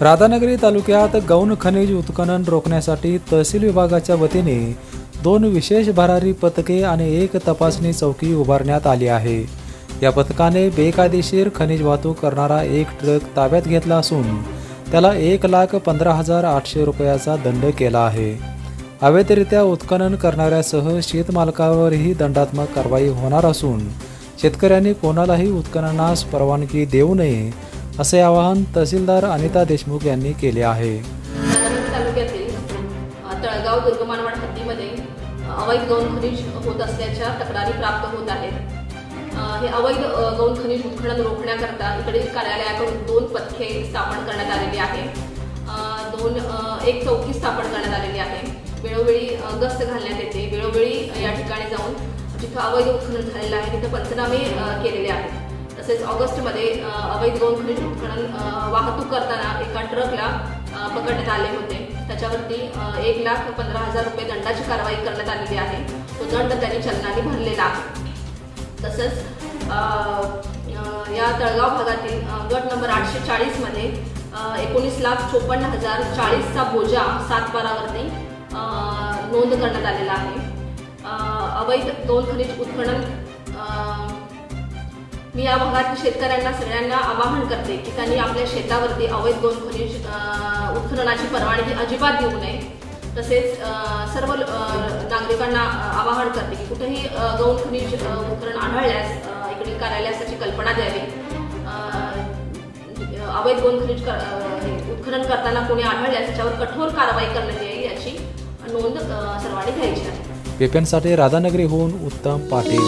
राधानगरी तालुक्यात गौण खनिज उत्खनन रोखण्यासाठी तहसील विभागाच्या वतीने 2 विशेष भरारी पथके आणि 1 तपासणी चौकी उभारण्यात आली आहे। या पथकाने बेकायदेशीर खनिज वाहतूक करणारा 1 ट्रक ताब्यात घेतला असून त्याला 1,15,800 रुपयाचा दंड केला आहे। अवैधरित्या उत्खनन करणाऱ्यासह शेतमालकावरही दंडात्मक कारवाई होणार असून शेतकऱ्यांनी कोणालाही उत्खननास परवानगी देऊ नये असे आवाहन तहसीलदार अनिता देशमुख यांनी केले आहे। तालुक्यातील तळगाव दुर्गमानवाड हद्दीमध्ये अवैध गौण खनिज होत असल्याच्या तक्रारी प्राप्त होत आहेत। हे अवैध गौण खनिज उत्खनन रोखण्याकरता इकडील कार्यालयाकडून 2 पथके स्थापन करण्यात आलेली आहे। 1 चौकी स्थापन करण्यात आलेली आहे। वेळोवेळी गस्त घालण्यात येते। वेळोवेळी या ठिकाणी जाऊन जिथे अवैध उत्खनन झालेलं आहे तिथे पंचनामे केलेले आहेत। तसेच ऑगस्टमध्ये अवैध गौण खनिज उत्खनन वाहतूक करताना एका ट्रकला पकडण्यात आले होते। त्याच्यावरती 1,15,000 रुपये दंडाची कारवाई करण्यात आलेली आहे। तो दंड त्यांनी चलनाने भरलेला आहे। तसंच या तळगाव भागातील गट नंबर 840 मध्ये 19,54,040चा बोजा 7/12वरती नोंद करण्यात आलेला आहे। अवैध गौण खनिज उत्खनन मी या भागातील शेतकऱ्यांना सगळ्यांना आवाहन करते की त्यांनी आपल्या शेतावरती अवैध गौण खनिज उत्खननाची परवानगी अजिबात देऊ नये। तसेच सर्व नागरिकांना आवाहन करते की कुठेही गौण खनिज उत्खनन आढळल्यास इकडील कार्यालयाची कल्पना द्यावी। अवैध गौण खनिज उत्खनन करताना कोणी आढळल्यास त्याच्यावर कठोर कारवाई करण्यात येईल याची नोंद सर्वांनी घ्यायची आहे। पेपनसाठी राधानगरीहून उत्तम पाटील।